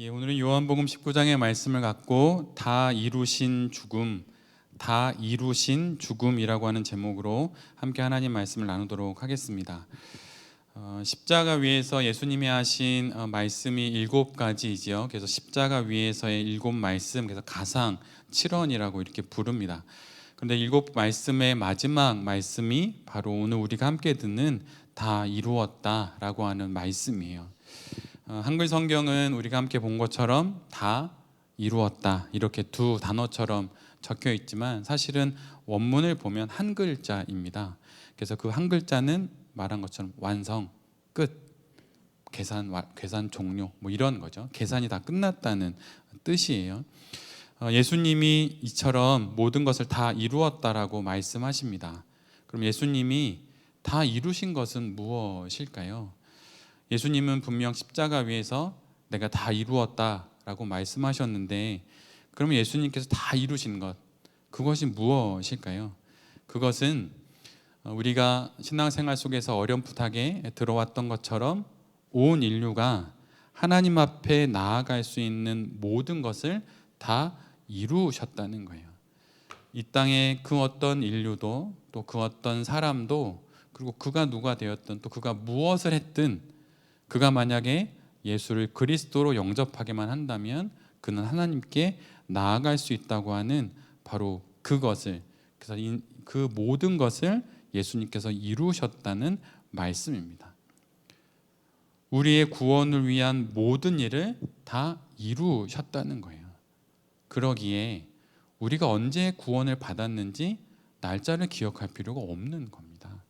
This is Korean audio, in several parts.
오늘은 요한복음 19장의 말씀을 갖고 다 이루신 죽음이라고 하는 제목으로 함께 하나님 말씀을 나누도록 하겠습니다. 십자가 위에서 예수님이 하신 말씀이 7가지이지요. 그래서 십자가 위에서의 7말씀, 그래서 가상 7원이라고 이렇게 부릅니다. 그런데 7말씀의 마지막 말씀이 바로 오늘 우리가 함께 듣는 다 이루었다라고 하는 말씀이에요. 한글 성경은 우리가 함께 본 것처럼 다 이루었다 이렇게 두 단어처럼 적혀 있지만 사실은 원문을 보면 한 글자입니다. 그래서 그 한 글자는 말한 것처럼 완성, 끝, 계산 종료 뭐 이런 거죠. 계산이 다 끝났다는 뜻이에요. 예수님이 이처럼 모든 것을 다 이루었다라고 말씀하십니다. 그럼 예수님이 다 이루신 것은 무엇일까요? 예수님은 분명 십자가 위에서 내가 다 이루었다라고 말씀하셨는데, 그러면 예수님께서 다 이루신 것, 그것이 무엇일까요? 그것은 우리가 신앙생활 속에서 어렴풋하게 들어왔던 것처럼 온 인류가 하나님 앞에 나아갈 수 있는 모든 것을 다 이루셨다는 거예요. 이 땅에 그 어떤 인류도 또 그 어떤 사람도, 그리고 그가 누가 되었든 또 그가 무엇을 했든, 그가 만약에 예수를 그리스도로 영접하게만 한다면 그는 하나님께 나아갈 수 있다고 하는 바로 그것을, 그래서 그 모든 것을 예수님께서 이루셨다는 말씀입니다. 우리의 구원을 위한 모든 일을 다 이루셨다는 거예요. 그러기에 우리가 언제 구원을 받았는지 날짜를 기억할 필요가 없는 겁니다.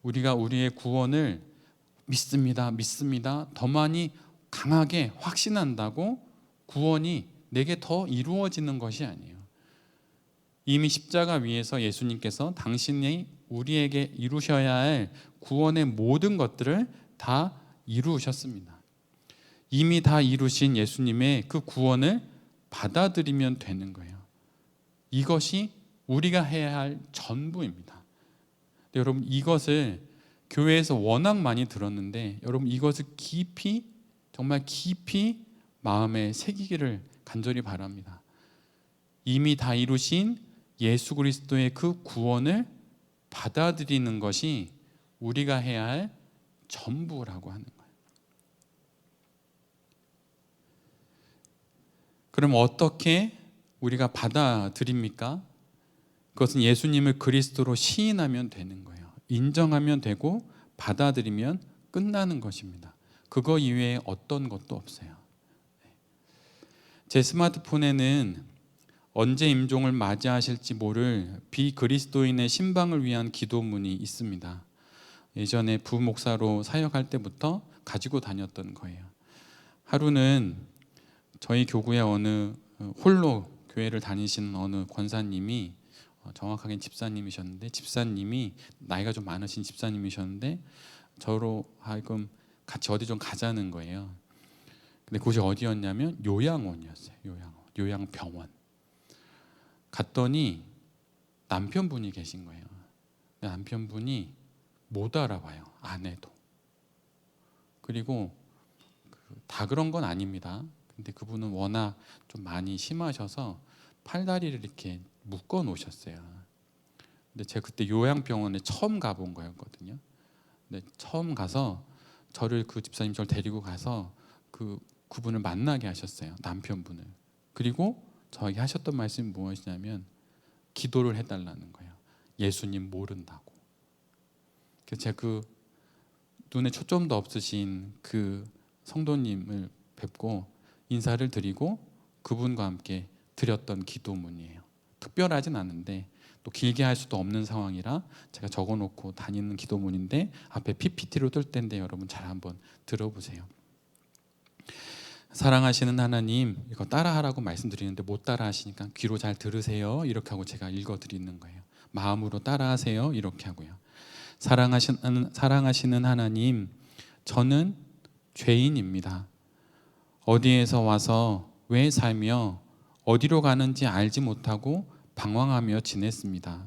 우리가 우리의 구원을 믿습니다. 더 많이 강하게 확신한다고 구원이 내게 더 이루어지는 것이 아니에요. 이미 십자가 위에서 예수님께서 당신이 우리에게 이루셔야 할 구원의 모든 것들을 다 이루셨습니다. 이미 다 이루신 예수님의 그 구원을 받아들이면 되는 거예요. 이것이 우리가 해야 할 전부입니다. 여러분, 이것을 교회에서 워낙 많이 들었는데 여러분, 이것을 깊이, 정말 깊이 마음에 새기기를 간절히 바랍니다. 이미 다 이루신 예수 그리스도의 그 구원을 받아들이는 것이 우리가 해야 할 전부라고 하는 거예요. 그럼 어떻게 우리가 받아들입니까? 그것은 예수님을 그리스도로 시인하면 되는 거예요. 인정하면 되고 받아들이면 끝나는 것입니다. 그거 이외에 어떤 것도 없어요. 제 스마트폰에는 언제 임종을 맞이하실지 모를 비그리스도인의 신방을 위한 기도문이 있습니다. 예전에 부목사로 사역할 때부터 가지고 다녔던 거예요. 하루는 저희 교구의 어느 홀로 교회를 다니시는 어느 권사님이, 정확하게는 집사님이셨는데, 집사님이 나이가 좀 많으신 집사님이셨는데 저로 하여금 같이 어디 좀 가자는 거예요. 근데 그곳이 어디였냐면 요양원이었어요. 요양병원. 갔더니 남편분이 계신 거예요. 남편분이 못 알아봐요. 아내도. 그리고 다 그런 건 아닙니다. 근데 그분은 워낙 좀 많이 심하셔서 팔다리를 이렇게 묶어 놓으셨어요. 근데 제가 그때 요양병원에 처음 가본 거였거든요. 근데 처음 가서 그 집사님 저를 데리고 가서 그분을 만나게 하셨어요. 남편분을. 그리고 저에게 하셨던 말씀이 무엇이냐면 기도를 해달라는 거예요. 예수님 모른다고. 그래서 제가 눈에 초점도 없으신 그 성도님을 뵙고 인사를 드리고 그분과 함께 드렸던 기도문이에요. 특별하진 않은데 또 길게 할 수도 없는 상황이라 제가 적어놓고 다니는 기도문인데 앞에 PPT로 뜰 텐데 여러분 잘 한번 들어보세요. 사랑하시는 하나님, 이거 따라하라고 말씀드리는데 못 따라하시니까 귀로 잘 들으세요. 이렇게 하고 제가 읽어드리는 거예요. 마음으로 따라하세요. 이렇게 하고요. 사랑하시는 하나님, 저는 죄인입니다. 어디에서 와서 왜 살며 어디로 가는지 알지 못하고 방황하며 지냈습니다.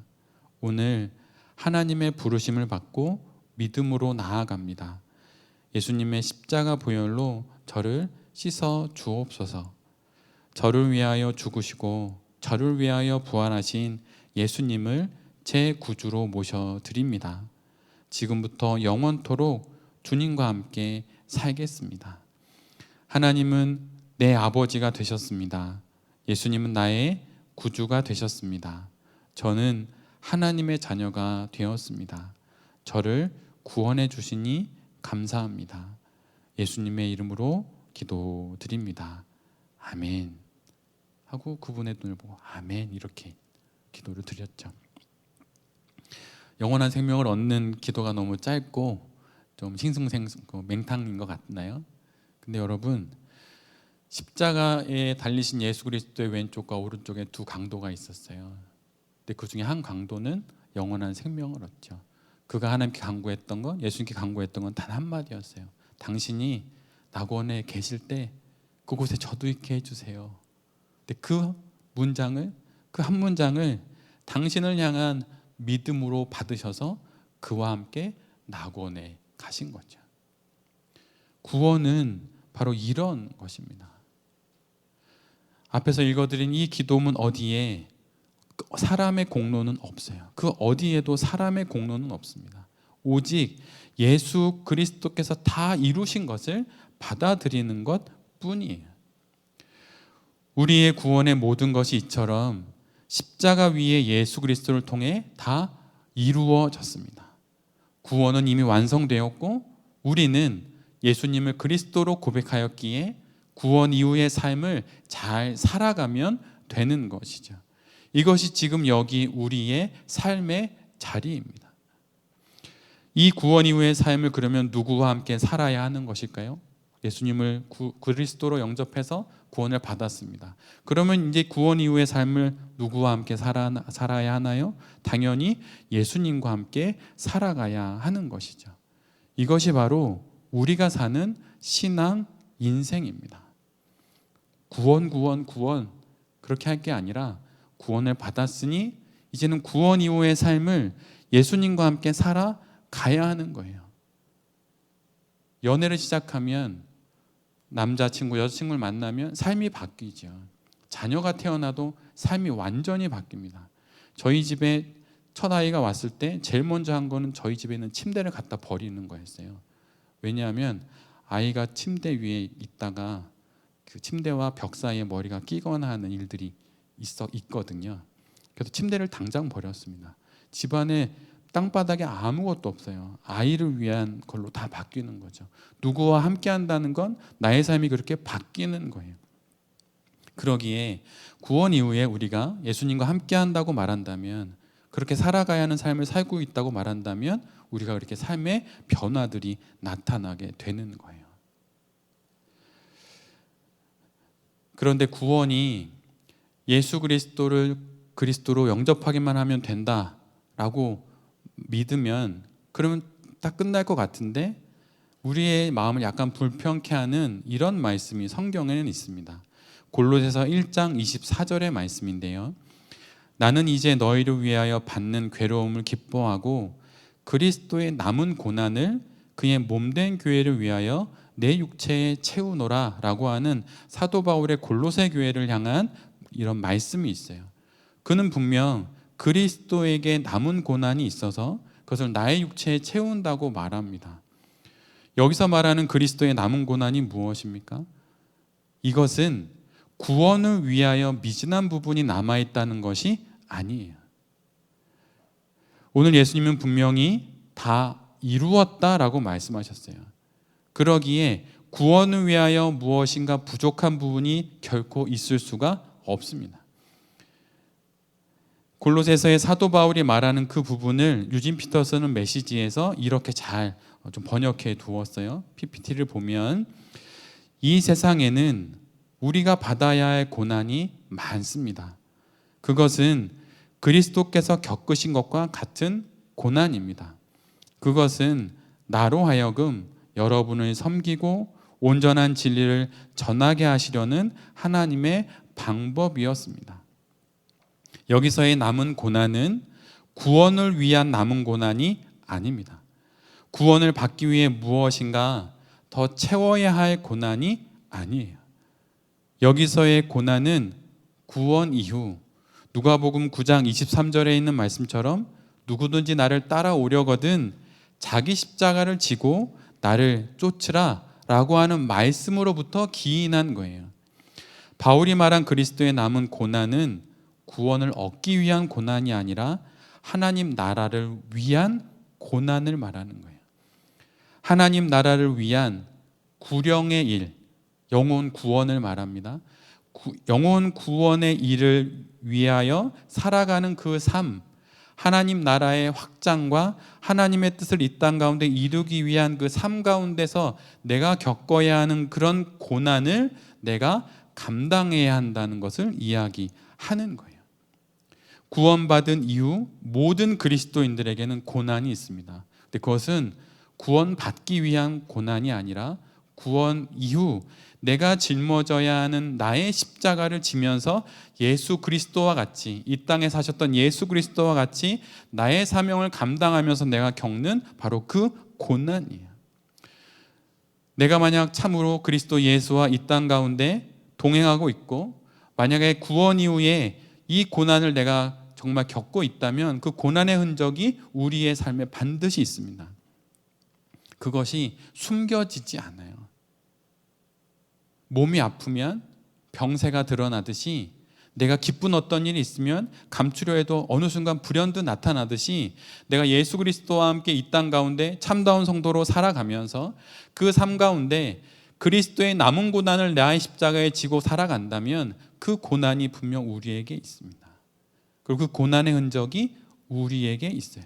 오늘 하나님의 부르심을 받고 믿음으로 나아갑니다. 예수님의 십자가 보혈로 저를 씻어 주옵소서. 저를 위하여 죽으시고 저를 위하여 부활하신 예수님을 제 구주로 모셔드립니다. 지금부터 영원토록 주님과 함께 살겠습니다. 하나님은 내 아버지가 되셨습니다. 예수님은 나의 구주가 되셨습니다. 저는 하나님의 자녀가 되었습니다. 저를 구원해 주시니 감사합니다. 예수님의 이름으로 기도드립니다. 아멘 하고 그분의 눈을 보고 아멘 이렇게 기도를 드렸죠. 영원한 생명을 얻는 기도가 너무 짧고 좀 싱숭생숭 맹탕인 것 같나요? 근데 여러분, 십자가에 달리신 예수 그리스도의 왼쪽과 오른쪽에 두 강도가 있었어요. 근데 그 중에 한 강도는 영원한 생명을 얻죠. 그가 하나님께 간구했던 건, 예수님께 간구했던 건 단 한마디였어요. 당신이 낙원에 계실 때 그곳에 저도 있게 해주세요. 근데 그 한 문장을 당신을 향한 믿음으로 받으셔서 그와 함께 낙원에 가신 거죠. 구원은 바로 이런 것입니다. 앞에서 읽어드린 이 기도문 어디에 사람의 공로는 없어요. 그 어디에도 사람의 공로는 없습니다. 오직 예수 그리스도께서 다 이루신 것을 받아들이는 것 뿐이에요. 우리의 구원의 모든 것이 이처럼 십자가 위에 예수 그리스도를 통해 다 이루어졌습니다. 구원은 이미 완성되었고 우리는 예수님을 그리스도로 고백하였기에 구원 이후의 삶을 잘 살아가면 되는 것이죠. 이것이 지금 여기 우리의 삶의 자리입니다. 이 구원 이후의 삶을 그러면 누구와 함께 살아야 하는 것일까요? 예수님을 그리스도로 영접해서 구원을 받았습니다. 그러면 이제 구원 이후의 삶을 누구와 함께 살아야 하나요? 당연히 예수님과 함께 살아가야 하는 것이죠. 이것이 바로 우리가 사는 신앙 인생입니다. 구원 그렇게 할 게 아니라 구원을 받았으니 이제는 구원 이후의 삶을 예수님과 함께 살아가야 하는 거예요. 연애를 시작하면 남자친구, 여자친구를 만나면 삶이 바뀌죠. 자녀가 태어나도 삶이 완전히 바뀝니다. 저희 집에 첫 아이가 왔을 때 제일 먼저 한 거는 저희 집에 있는 침대를 갖다 버리는 거였어요. 왜냐하면 아이가 침대 위에 있다가 그 침대와 벽 사이에 머리가 끼거나 하는 일들이 있거든요. 그래서 침대를 당장 버렸습니다. 집안에 땅바닥에 아무것도 없어요. 아이를 위한 걸로 다 바뀌는 거죠. 누구와 함께 한다는 건 나의 삶이 그렇게 바뀌는 거예요. 그러기에 구원 이후에 우리가 예수님과 함께 한다고 말한다면, 그렇게 살아가야 하는 삶을 살고 있다고 말한다면 우리가 그렇게 삶의 변화들이 나타나게 되는 거예요. 그런데 구원이 예수 그리스도로 영접하기만 하면 된다라고 믿으면 그러면 딱 끝날 것 같은데, 우리의 마음을 약간 불편케 하는 이런 말씀이 성경에는 있습니다. 골로새서 1장 24절의 말씀인데요. 나는 이제 너희를 위하여 받는 괴로움을 기뻐하고 그리스도의 남은 고난을 그의 몸된 교회를 위하여 내 육체에 채우노라 라고 하는 사도 바울의 골로새 교회를 향한 이런 말씀이 있어요. 그는 분명 그리스도에게 남은 고난이 있어서 그것을 나의 육체에 채운다고 말합니다. 여기서 말하는 그리스도의 남은 고난이 무엇입니까? 이것은 구원을 위하여 미진한 부분이 남아있다는 것이 아니에요. 오늘 예수님은 분명히 다 이루었다라고 말씀하셨어요. 그러기에 구원을 위하여 무엇인가 부족한 부분이 결코 있을 수가 없습니다. 골로새서의 사도 바울이 말하는 그 부분을 유진 피터슨은 메시지에서 이렇게 잘 좀 번역해 두었어요. PPT를 보면 이 세상에는 우리가 받아야 할 고난이 많습니다. 그것은 그리스도께서 겪으신 것과 같은 고난입니다. 그것은 나로 하여금 여러분을 섬기고 온전한 진리를 전하게 하시려는 하나님의 방법이었습니다. 여기서의 남은 고난은 구원을 위한 남은 고난이 아닙니다. 구원을 받기 위해 무엇인가 더 채워야 할 고난이 아니에요. 여기서의 고난은 구원 이후 누가복음 9장 23절에 있는 말씀처럼 누구든지 나를 따라오려거든 자기 십자가를 지고 나를 쫓으라 라고 하는 말씀으로부터 기인한 거예요. 바울이 말한 그리스도의 남은 고난은 구원을 얻기 위한 고난이 아니라 하나님 나라를 위한 고난을 말하는 거예요. 하나님 나라를 위한 구령의 일, 영혼 구원을 말합니다. 영혼 구원의 일을 위하여 살아가는 그 삶, 하나님 나라의 확장과 하나님의 뜻을 이 땅 가운데 이루기 위한 그 삶 가운데서 내가 겪어야 하는 그런 고난을 내가 감당해야 한다는 것을 이야기하는 거예요. 구원받은 이후 모든 그리스도인들에게는 고난이 있습니다. 근데 그것은 구원받기 위한 고난이 아니라 구원 이후 내가 짊어져야 하는 나의 십자가를 지면서 예수 그리스도와 같이, 이 땅에 사셨던 예수 그리스도와 같이 나의 사명을 감당하면서 내가 겪는 바로 그 고난이에요. 내가 만약 참으로 그리스도 예수와 이 땅 가운데 동행하고 있고 만약에 구원 이후에 이 고난을 내가 정말 겪고 있다면 그 고난의 흔적이 우리의 삶에 반드시 있습니다. 그것이 숨겨지지 않아요. 몸이 아프면 병세가 드러나듯이 내가 기쁜 어떤 일이 있으면 감추려 해도 어느 순간 불현듯 나타나듯이 내가 예수 그리스도와 함께 이 땅 가운데 참다운 성도로 살아가면서 그 삶 가운데 그리스도의 남은 고난을 나의 십자가에 지고 살아간다면 그 고난이 분명 우리에게 있습니다. 그리고 그 고난의 흔적이 우리에게 있어요.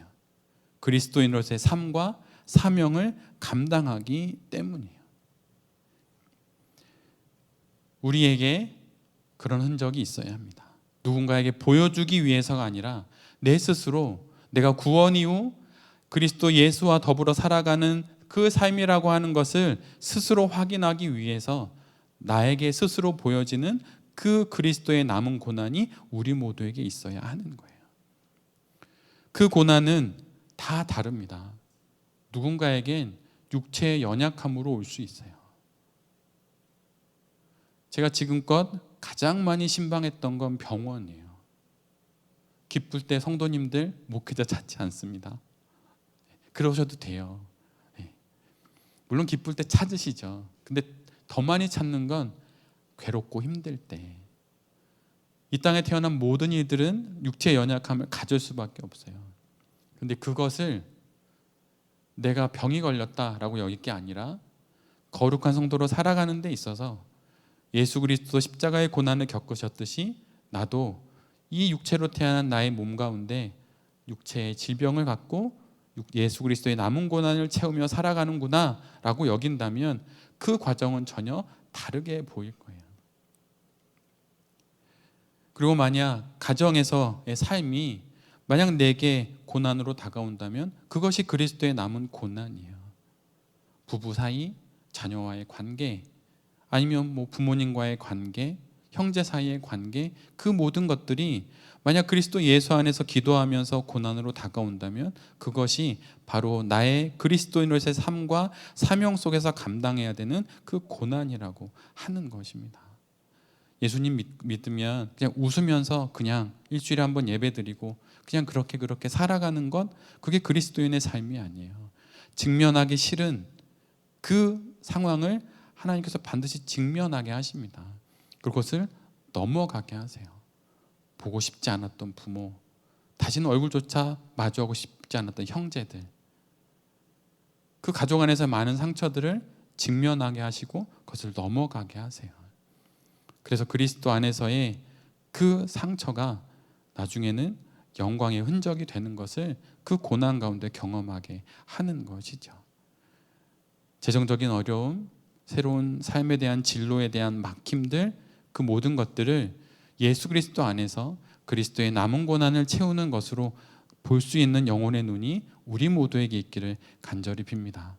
그리스도인으로서의 삶과 사명을 감당하기 때문이에요. 우리에게 그런 흔적이 있어야 합니다. 누군가에게 보여주기 위해서가 아니라 내 스스로 내가 구원 이후 그리스도 예수와 더불어 살아가는 그 삶이라고 하는 것을 스스로 확인하기 위해서 나에게 스스로 보여지는 그 그리스도의 남은 고난이 우리 모두에게 있어야 하는 거예요. 그 고난은 다 다릅니다. 누군가에겐 육체의 연약함으로 올 수 있어요. 제가 지금껏 가장 많이 신방했던 건 병원이에요. 기쁠 때 성도님들 목회자 찾지 않습니다. 그러셔도 돼요. 물론 기쁠 때 찾으시죠. 근데 더 많이 찾는 건 괴롭고 힘들 때. 이 땅에 태어난 모든 이들은 육체의 연약함을 가질 수밖에 없어요. 근데 그것을 내가 병이 걸렸다라고 여길 게 아니라 거룩한 성도로 살아가는 데 있어서 예수 그리스도 십자가의 고난을 겪으셨듯이 나도 이 육체로 태어난 나의 몸 가운데 육체의 질병을 갖고 예수 그리스도의 남은 고난을 채우며 살아가는구나 라고 여긴다면 그 과정은 전혀 다르게 보일 거예요. 그리고 만약 가정에서의 삶이 만약 내게 고난으로 다가온다면 그것이 그리스도의 남은 고난이에요. 부부 사이, 자녀와의 관계, 아니면 부모님과의 관계, 형제 사이의 관계, 그 모든 것들이 만약 그리스도 예수 안에서 기도하면서 고난으로 다가온다면 그것이 바로 나의 그리스도인으로서의 삶과 사명 속에서 감당해야 되는 그 고난이라고 하는 것입니다. 예수님 믿으면 그냥 웃으면서 그냥 일주일에 한 번 예배드리고 그냥 그렇게 살아가는 것, 그게 그리스도인의 삶이 아니에요. 직면하기 싫은 그 상황을 하나님께서 반드시 직면하게 하십니다. 그것을 넘어가게 하세요. 보고 싶지 않았던 부모, 다시는 얼굴조차 마주하고 싶지 않았던 형제들, 그 가족 안에서 많은 상처들을 직면하게 하시고 그것을 넘어가게 하세요. 그래서 그리스도 안에서의 그 상처가 나중에는 영광의 흔적이 되는 것을 그 고난 가운데 경험하게 하는 것이죠. 재정적인 어려움, 새로운 삶에 대한 진로에 대한 막힘들, 그 모든 것들을 예수 그리스도 안에서 그리스도의 남은 고난을 채우는 것으로 볼 수 있는 영혼의 눈이 우리 모두에게 있기를 간절히 빕니다.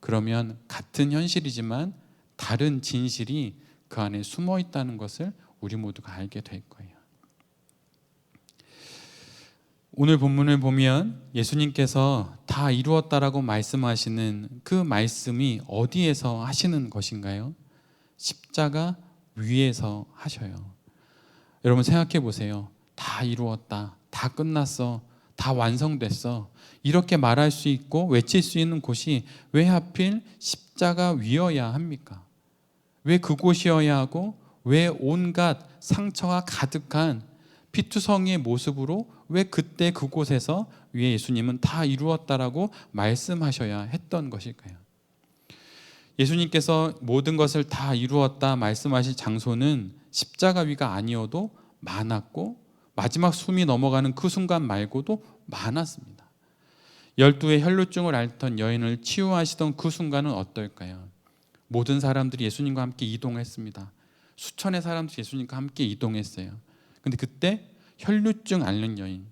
그러면 같은 현실이지만 다른 진실이 그 안에 숨어 있다는 것을 우리 모두가 알게 될 거예요. 오늘 본문을 보면 예수님께서 다 이루었다라고 말씀하시는 그 말씀이 어디에서 하시는 것인가요? 십자가 위에서 하셔요. 여러분 생각해 보세요. 다 이루었다. 다 끝났어. 다 완성됐어. 이렇게 말할 수 있고 외칠 수 있는 곳이 왜 하필 십자가 위여야 합니까? 왜 그곳이어야 하고 왜 온갖 상처가 가득한 피투성이의 모습으로 왜 그때 그곳에서 위에 예수님은 다 이루었다라고 말씀하셔야 했던 것일까요? 예수님께서 모든 것을 다 이루었다 말씀하실 장소는 십자가 위가 아니어도 많았고 마지막 숨이 넘어가는 그 순간 말고도 많았습니다. 12의 혈루증을 앓던 여인을 치유하시던 그 순간은 어떨까요? 모든 사람들이 예수님과 함께 이동했습니다. 수천의 사람들이 예수님과 함께 이동했어요. 근데 그때 혈루증 앓는 여인,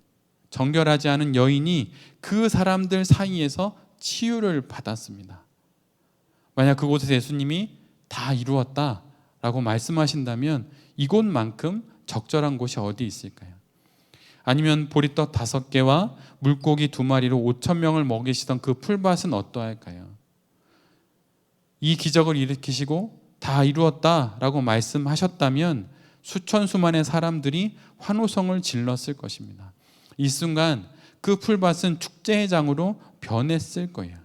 정결하지 않은 여인이 그 사람들 사이에서 치유를 받았습니다. 만약 그곳에서 예수님이 다 이루었다라고 말씀하신다면 이곳만큼 적절한 곳이 어디 있을까요? 아니면 보리떡 5개와 물고기 2마리로 5,000명을 먹이시던 그 풀밭은 어떠할까요? 이 기적을 일으키시고 다 이루었다라고 말씀하셨다면 수천 수만의 사람들이 환호성을 질렀을 것입니다. 이 순간 그 풀밭은 축제장으로 변했을 거예요.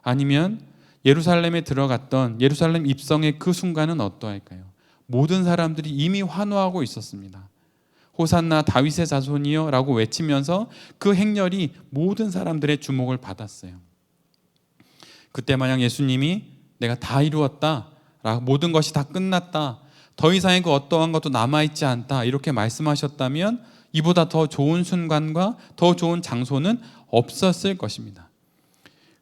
아니면 예루살렘에 들어갔던 예루살렘 입성의 그 순간은 어떠할까요? 모든 사람들이 이미 환호하고 있었습니다. 호산나 다윗의 자손이여 라고 외치면서 그 행렬이 모든 사람들의 주목을 받았어요. 그때 만약 예수님이 내가 다 이루었다, 모든 것이 다 끝났다, 더 이상의 그 어떠한 것도 남아있지 않다 이렇게 말씀하셨다면 이보다 더 좋은 순간과 더 좋은 장소는 없었을 것입니다.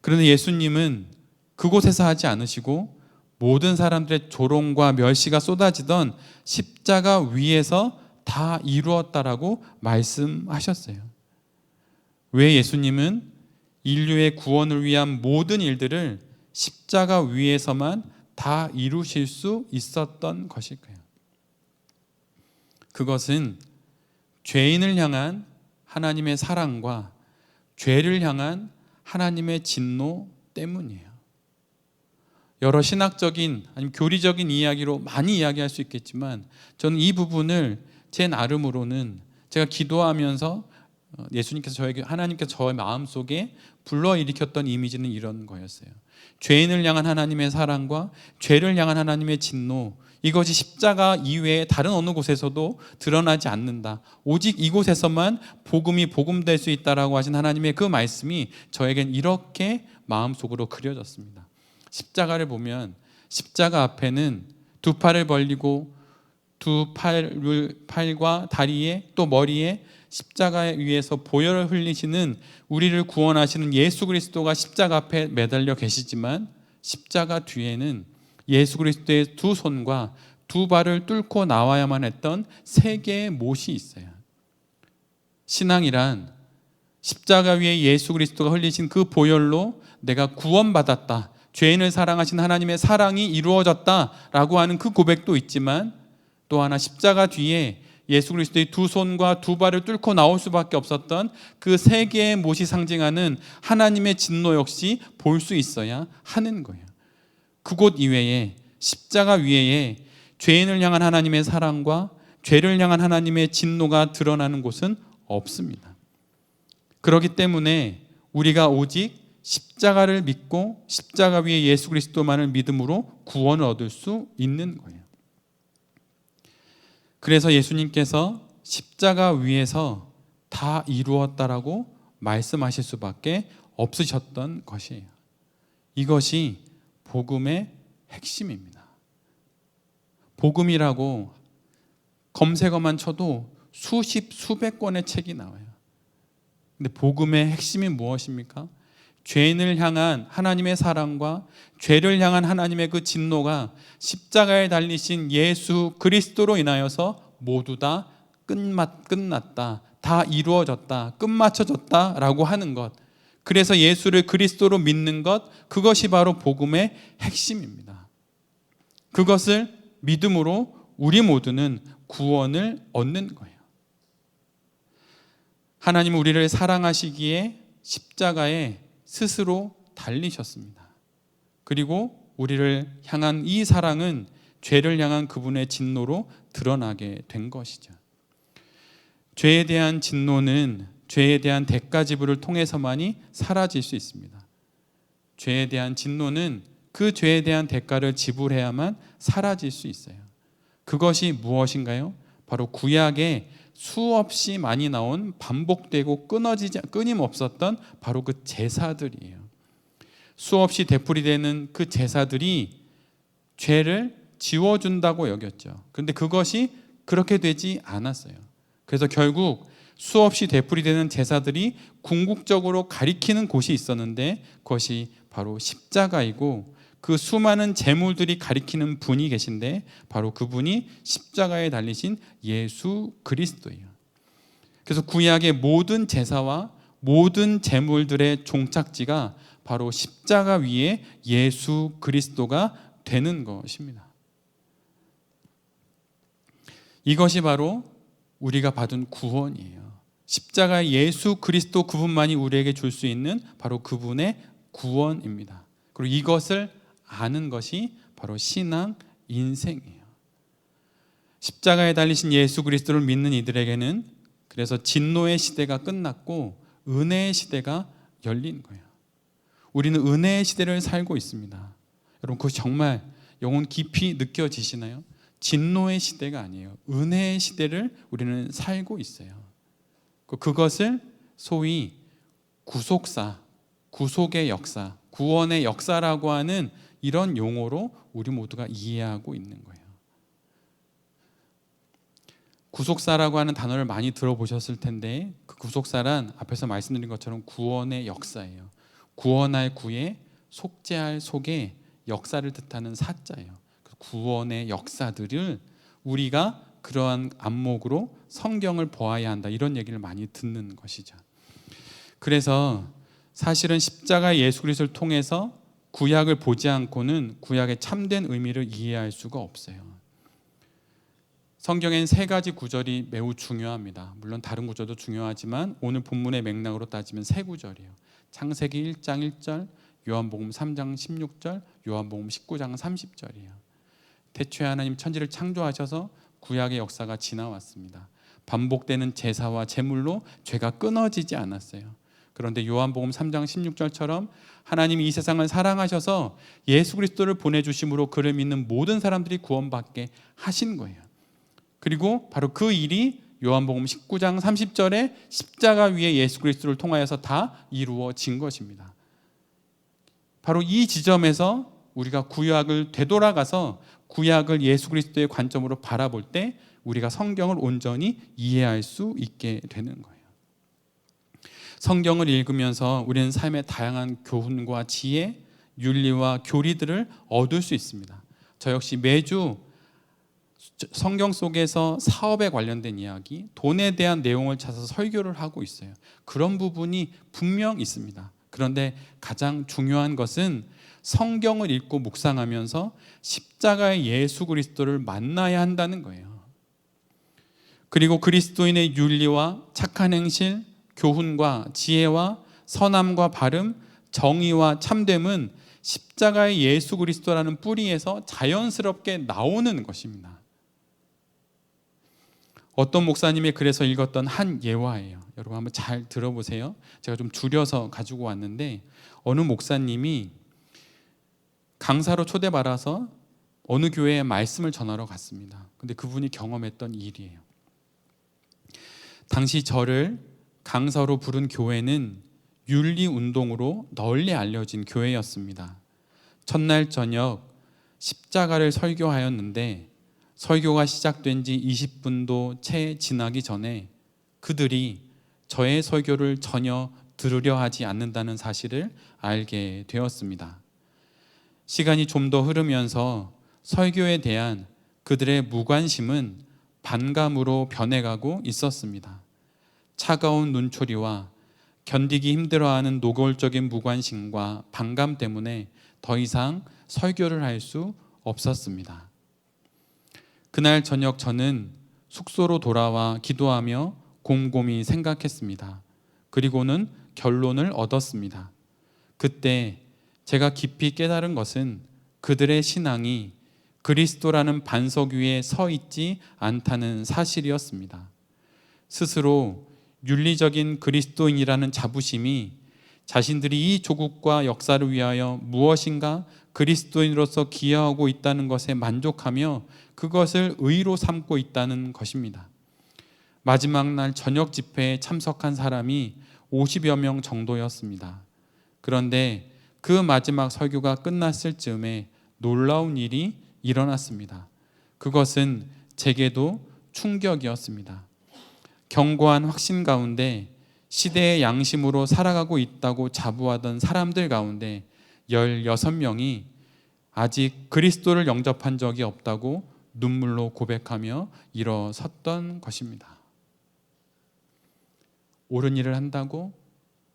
그런데 예수님은 그곳에서 하지 않으시고 모든 사람들의 조롱과 멸시가 쏟아지던 십자가 위에서 다 이루었다라고 말씀하셨어요. 왜 예수님은 인류의 구원을 위한 모든 일들을 십자가 위에서만 다 이루실 수 있었던 것일까요? 그것은 죄인을 향한 하나님의 사랑과 죄를 향한 하나님의 진노 때문이에요. 여러 신학적인 아니면 교리적인 이야기로 많이 이야기할 수 있겠지만 저는 이 부분을 제 나름으로는 제가 기도하면서 예수님께서 저에게 하나님께서 저의 마음속에 불러일으켰던 이미지는 이런 거였어요. 죄인을 향한 하나님의 사랑과 죄를 향한 하나님의 진노, 이것이 십자가 이외에 다른 어느 곳에서도 드러나지 않는다. 오직 이곳에서만 복음이 복음될 수 있다라고 하신 하나님의 그 말씀이 저에겐 이렇게 마음속으로 그려졌습니다. 십자가를 보면 십자가 앞에는 두 팔을 벌리고 두 팔과 다리에 또 머리에 십자가 위에서 보혈을 흘리시는 우리를 구원하시는 예수 그리스도가 십자가 앞에 매달려 계시지만 십자가 뒤에는 예수 그리스도의 두 손과 두 발을 뚫고 나와야만 했던 3개의 못이 있어요. 신앙이란 십자가 위에 예수 그리스도가 흘리신 그 보혈로 내가 구원받았다, 죄인을 사랑하신 하나님의 사랑이 이루어졌다라고 하는 그 고백도 있지만 또 하나 십자가 뒤에 예수 그리스도의 두 손과 두 발을 뚫고 나올 수밖에 없었던 그 3개의 못이 상징하는 하나님의 진노 역시 볼 수 있어야 하는 거예요. 그곳 이외에 십자가 위에 죄인을 향한 하나님의 사랑과 죄를 향한 하나님의 진노가 드러나는 곳은 없습니다. 그렇기 때문에 우리가 오직 십자가를 믿고 십자가 위에 예수 그리스도만을 믿음으로 구원을 얻을 수 있는 거예요. 그래서 예수님께서 십자가 위에서 다 이루었다라고 말씀하실 수밖에 없으셨던 것이에요. 이것이 복음의 핵심입니다. 복음이라고 검색어만 쳐도 수십 수백 권의 책이 나와요. 근데 복음의 핵심이 무엇입니까? 죄인을 향한 하나님의 사랑과 죄를 향한 하나님의 그 진노가 십자가에 달리신 예수 그리스도로 인하여서 모두 다 끝났다, 다 이루어졌다, 끝마쳐졌다 라고 하는 것, 그래서 예수를 그리스도로 믿는 것, 그것이 바로 복음의 핵심입니다. 그것을 믿음으로 우리 모두는 구원을 얻는 거예요. 하나님은 우리를 사랑하시기에 십자가에 스스로 달리셨습니다. 그리고 우리를 향한 이 사랑은 죄를 향한 그분의 진노로 드러나게 된 것이죠. 죄에 대한 진노는 죄에 대한 대가 지불을 통해서만이 사라질 수 있습니다. 죄에 대한 진노는 그 죄에 대한 대가를 지불해야만 사라질 수 있어요. 그것이 무엇인가요? 바로 구약에 수없이 많이 나온 반복되고 끊임없었던 바로 그 제사들이에요. 수없이 되풀이되는 그 제사들이 죄를 지워준다고 여겼죠. 그런데 그것이 그렇게 되지 않았어요. 그래서 결국 수없이 되풀이되는 제사들이 궁극적으로 가리키는 곳이 있었는데 그것이 바로 십자가이고, 그 수많은 제물들이 가리키는 분이 계신데 바로 그분이 십자가에 달리신 예수 그리스도예요. 그래서 구약의 모든 제사와 모든 제물들의 종착지가 바로 십자가 위에 예수 그리스도가 되는 것입니다. 이것이 바로 우리가 받은 구원이에요. 십자가 예수 그리스도 그분만이 우리에게 줄 수 있는 바로 그분의 구원입니다. 그리고 이것을 아는 것이 바로 신앙 인생이에요. 십자가에 달리신 예수 그리스도를 믿는 이들에게는 그래서 진노의 시대가 끝났고 은혜의 시대가 열린 거예요. 우리는 은혜의 시대를 살고 있습니다. 여러분, 그거 정말 영혼 깊이 느껴지시나요? 진노의 시대가 아니에요. 은혜의 시대를 우리는 살고 있어요. 그것을 소위 구속사, 구속의 역사, 구원의 역사라고 하는 이런 용어로 우리 모두가 이해하고 있는 거예요. 구속사라고 하는 단어를 많이 들어보셨을 텐데 그 구속사란 앞에서 말씀드린 것처럼 구원의 역사예요. 구원할 구에 속죄할 속에 역사를 뜻하는 사자예요. 구원의 역사들을 우리가 그러한 안목으로 성경을 보아야 한다, 이런 얘기를 많이 듣는 것이죠. 그래서 사실은 십자가 예수 그리스도를 통해서 구약을 보지 않고는 구약의 참된 의미를 이해할 수가 없어요. 성경엔 세 가지 구절이 매우 중요합니다. 물론 다른 구절도 중요하지만 오늘 본문의 맥락으로 따지면 세 구절이에요. 창세기 1장 1절, 요한복음 3장 16절, 요한복음 19장 30절이에요. 태초에 하나님 천지를 창조하셔서 구약의 역사가 지나왔습니다. 반복되는 제사와 제물로 죄가 끊어지지 않았어요. 그런데 요한복음 3장 16절처럼 하나님이 이 세상을 사랑하셔서 예수 그리스도를 보내주심으로 그를 믿는 모든 사람들이 구원받게 하신 거예요. 그리고 바로 그 일이 요한복음 19장 30절에 십자가 위에 예수 그리스도를 통하여서 다 이루어진 것입니다. 바로 이 지점에서 우리가 구약을 되돌아가서 구약을 예수 그리스도의 관점으로 바라볼 때 우리가 성경을 온전히 이해할 수 있게 되는 거예요. 성경을 읽으면서 우리는 삶의 다양한 교훈과 지혜, 윤리와 교리들을 얻을 수 있습니다. 저 역시 매주 성경 속에서 사업에 관련된 이야기, 돈에 대한 내용을 찾아서 설교를 하고 있어요. 그런 부분이 분명 있습니다. 그런데 가장 중요한 것은 성경을 읽고 묵상하면서 십자가의 예수 그리스도를 만나야 한다는 거예요. 그리고 그리스도인의 윤리와 착한 행실, 교훈과 지혜와 선함과 바름, 정의와 참됨은 십자가의 예수 그리스도라는 뿌리에서 자연스럽게 나오는 것입니다. 어떤 목사님이 그래서 읽었던 한 예화예요. 여러분 한번 잘 들어보세요. 제가 좀 줄여서 가지고 왔는데 어느 목사님이 강사로 초대받아서 어느 교회에 말씀을 전하러 갔습니다. 근데 그분이 경험했던 일이에요. 당시 저를 강사로 부른 교회는 윤리운동으로 널리 알려진 교회였습니다. 첫날 저녁 십자가를 설교하였는데 설교가 시작된 지 20분도 채 지나기 전에 그들이 저의 설교를 전혀 들으려 하지 않는다는 사실을 알게 되었습니다. 시간이 좀 더 흐르면서 설교에 대한 그들의 무관심은 반감으로 변해가고 있었습니다. 차가운 눈초리와 견디기 힘들어하는 노골적인 무관심과 반감 때문에 더 이상 설교를 할 수 없었습니다. 그날 저녁 저는 숙소로 돌아와 기도하며 곰곰이 생각했습니다. 그리고는 결론을 얻었습니다. 그때 제가 깊이 깨달은 것은 그들의 신앙이 그리스도라는 반석 위에 서 있지 않다는 사실이었습니다. 스스로 윤리적인 그리스도인이라는 자부심이 자신들이 이 조국과 역사를 위하여 무엇인가 그리스도인으로서 기여하고 있다는 것에 만족하며 그것을 의로 삼고 있다는 것입니다. 마지막 날 저녁 집회에 참석한 사람이 50여 명 정도였습니다. 그런데 그 마지막 설교가 끝났을 즈음에 놀라운 일이 일어났습니다. 그것은 제게도 충격이었습니다. 견고한 확신 가운데 시대의 양심으로 살아가고 있다고 자부하던 사람들 가운데 16명이 아직 그리스도를 영접한 적이 없다고 눈물로 고백하며 일어섰던 것입니다. 옳은 일을 한다고,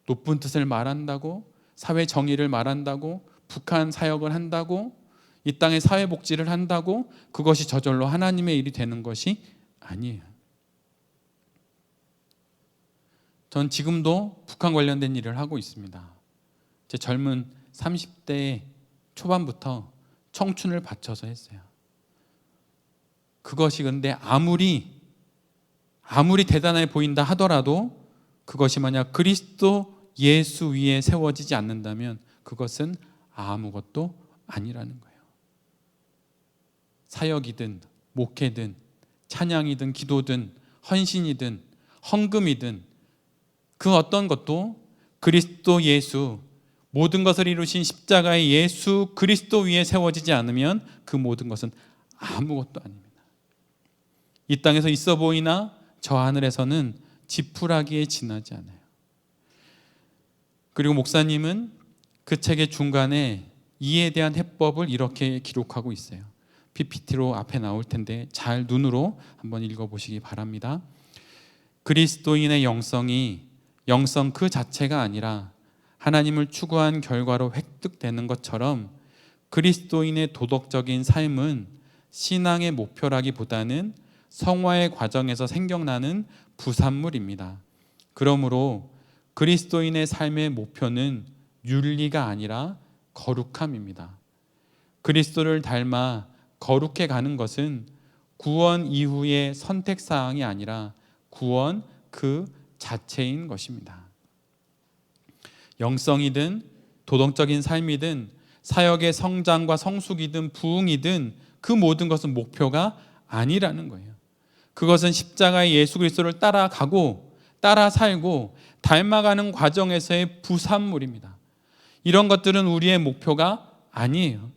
높은 뜻을 말한다고, 사회 정의를 말한다고, 북한 사역을 한다고, 이 땅의 사회복지를 한다고 그것이 저절로 하나님의 일이 되는 것이 아니에요. 전 지금도 북한 관련된 일을 하고 있습니다. 제 젊은 30대 초반부터 청춘을 바쳐서 했어요. 그것이 근데 아무리 대단해 보인다 하더라도 그것이 만약 그리스도 예수 위에 세워지지 않는다면 그것은 아무것도 아니라는 거예요. 사역이든 목회든 찬양이든 기도든 헌신이든 헌금이든 그 어떤 것도 그리스도 예수, 모든 것을 이루신 십자가의 예수 그리스도 위에 세워지지 않으면 그 모든 것은 아무것도 아닙니다. 이 땅에서 있어 보이나 저 하늘에서는 지푸라기에 지나지 않아요. 그리고 목사님은 그 책의 중간에 이에 대한 해법을 이렇게 기록하고 있어요. PPT로 앞에 나올 텐데 잘 눈으로 한번 읽어보시기 바랍니다. 그리스도인의 영성 그 자체가 아니라 하나님을 추구한 결과로 획득되는 것처럼 그리스도인의 도덕적인 삶은 신앙의 목표라기보다는 성화의 과정에서 생겨나는 부산물입니다. 그러므로 그리스도인의 삶의 목표는 윤리가 아니라 거룩함입니다. 그리스도를 닮아 거룩해 가는 것은 구원 이후의 선택사항이 아니라 구원 그 자체인 것입니다. 영성이든 도덕적인 삶이든 사역의 성장과 성숙이든 부흥이든 그 모든 것은 목표가 아니라는 거예요. 그것은 십자가의 예수 그리스도를 따라가고 따라 살고 닮아가는 과정에서의 부산물입니다. 이런 것들은 우리의 목표가 아니에요.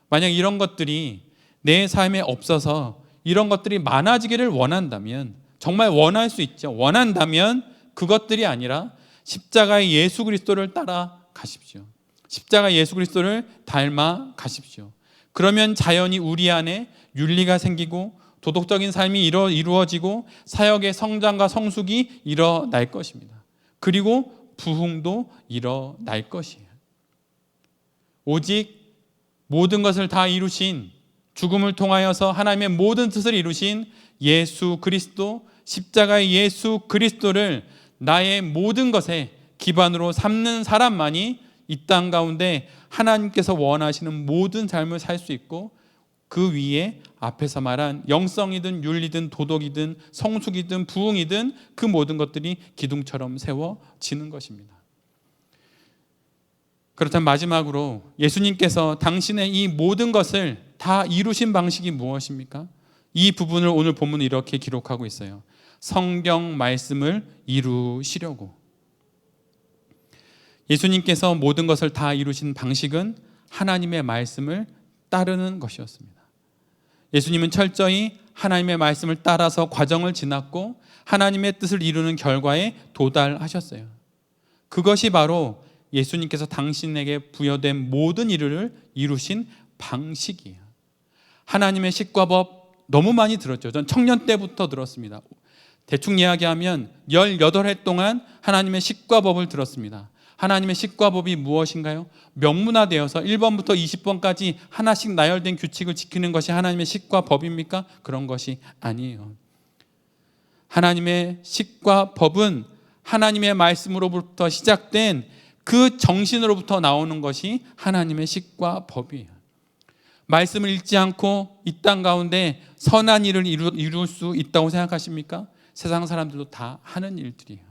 만약 이런 것들이 내 삶에 없어서 이런 것들이 많아지기를 원한다면, 정말 원할 수 있죠. 원한다면 그것들이 아니라 십자가의 예수 그리스도를 따라 가십시오. 십자가 예수 그리스도를 닮아 가십시오. 그러면 자연히 우리 안에 윤리가 생기고 도덕적인 삶이 이루어지고 사역의 성장과 성숙이 일어날 것입니다. 그리고 부흥도 일어날 것이에요. 오직 모든 것을 다 이루신, 죽음을 통하여서 하나님의 모든 뜻을 이루신 예수 그리스도, 십자가의 예수 그리스도를 나의 모든 것에 기반으로 삼는 사람만이 이 땅 가운데 하나님께서 원하시는 모든 삶을 살 수 있고, 그 위에 앞에서 말한 영성이든 윤리든 도덕이든 성숙이든 부흥이든 그 모든 것들이 기둥처럼 세워지는 것입니다. 그렇다면 마지막으로 예수님께서 당신의 이 모든 것을 다 이루신 방식이 무엇입니까? 이 부분을 오늘 본문은 이렇게 기록하고 있어요. 성경 말씀을 이루시려고. 예수님께서 모든 것을 다 이루신 방식은 하나님의 말씀을 따르는 것이었습니다. 예수님은 철저히 하나님의 말씀을 따라서 과정을 지났고 하나님의 뜻을 이루는 결과에 도달하셨어요. 그것이 바로 예수님께서 당신에게 부여된 모든 일을 이루신 방식이에요. 하나님의 십과법 너무 많이 들었죠. 전 청년 때부터 들었습니다. 대충 이야기하면 18해 동안 하나님의 십과법을 들었습니다. 하나님의 십과법이 무엇인가요? 명문화되어서 1번부터 20번까지 하나씩 나열된 규칙을 지키는 것이 하나님의 십과법입니까? 그런 것이 아니에요. 하나님의 식과 법은 하나님의 말씀으로부터 시작된 그 정신으로부터 나오는 것이 하나님의 식과 법이에요. 말씀을 읽지 않고 이 땅 가운데 선한 일을 이룰 수 있다고 생각하십니까? 세상 사람들도 다 하는 일들이에요.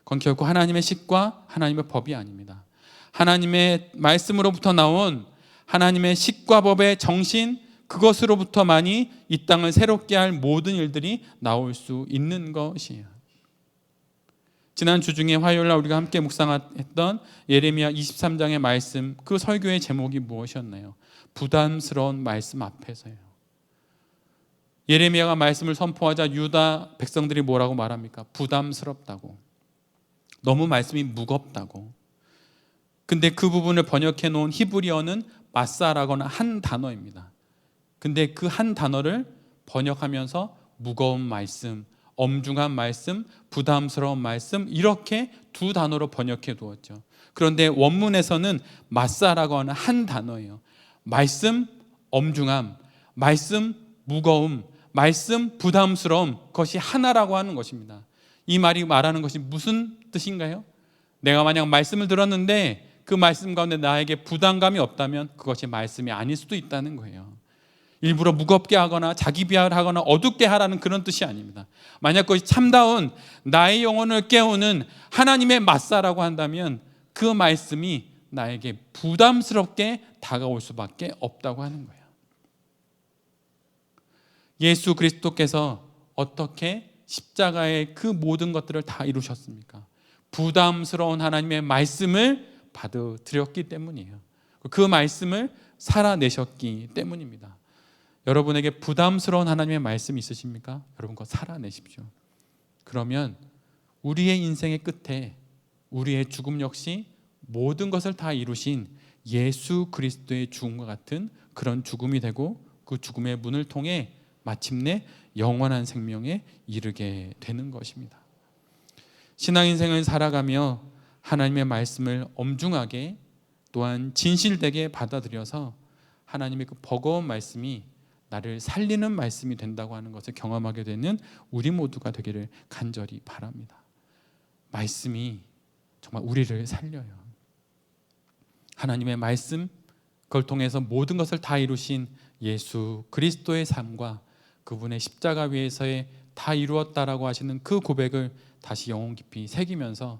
그건 결코 하나님의 식과 하나님의 법이 아닙니다. 하나님의 말씀으로부터 나온 하나님의 식과 법의 정신, 그것으로부터만이 이 땅을 새롭게 할 모든 일들이 나올 수 있는 것이에요. 지난 주 중에 화요일날 우리가 함께 묵상했던 예레미야 23장의 말씀, 그 설교의 제목이 무엇이었나요? 부담스러운 말씀 앞에서요. 예레미야가 말씀을 선포하자 유다 백성들이 뭐라고 말합니까? 부담스럽다고, 너무 말씀이 무겁다고. 근데 그 부분을 번역해 놓은 히브리어는 마사라거나 한 단어입니다. 근데 그 한 단어를 번역하면서 무거운 말씀, 엄중한 말씀, 부담스러운 말씀, 이렇게 두 단어로 번역해 두었죠. 그런데 원문에서는 마사라고 하는 한 단어예요. 말씀, 엄중함, 말씀, 무거움, 말씀, 부담스러움, 그것이 하나라고 하는 것입니다. 이 말이 말하는 것이 무슨 뜻인가요? 내가 만약 말씀을 들었는데 그 말씀 가운데 나에게 부담감이 없다면 그것이 말씀이 아닐 수도 있다는 거예요. 일부러 무겁게 하거나 자기 비하를 하거나 어둡게 하라는 그런 뜻이 아닙니다. 만약 그것이 참다운 나의 영혼을 깨우는 하나님의 맞사라고 한다면 그 말씀이 나에게 부담스럽게 다가올 수밖에 없다고 하는 거예요. 예수 그리스도께서 어떻게 십자가의 그 모든 것들을 다 이루셨습니까? 부담스러운 하나님의 말씀을 받아들였기 때문이에요. 그 말씀을 살아내셨기 때문입니다. 여러분에게 부담스러운 하나님의 말씀 있으십니까? 여러분 그거 살아내십시오. 그러면 우리의 인생의 끝에 우리의 죽음 역시 모든 것을 다 이루신 예수 그리스도의 죽음과 같은 그런 죽음이 되고 그 죽음의 문을 통해 마침내 영원한 생명에 이르게 되는 것입니다. 신앙인생을 살아가며 하나님의 말씀을 엄중하게 또한 진실되게 받아들여서 하나님의 그 버거운 말씀이 나를 살리는 말씀이 된다고 하는 것을 경험하게 되는 우리 모두가 되기를 간절히 바랍니다. 말씀이 정말 우리를 살려요. 하나님의 말씀, 그걸 통해서 모든 것을 다 이루신 예수 그리스도의 삶과 그분의 십자가 위에서의 다 이루었다라고 하시는 그 고백을 다시 영혼 깊이 새기면서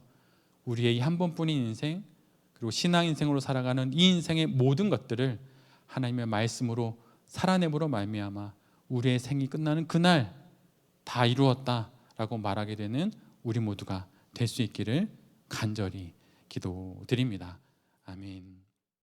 우리의 이 한 번뿐인 인생, 그리고 신앙 인생으로 살아가는 이 인생의 모든 것들을 하나님의 말씀으로 살아내므로 말미암아 우리의 생이 끝나는 그날 다 이루었다라고 말하게 되는 우리 모두가 될 수 있기를 간절히 기도드립니다. 아멘.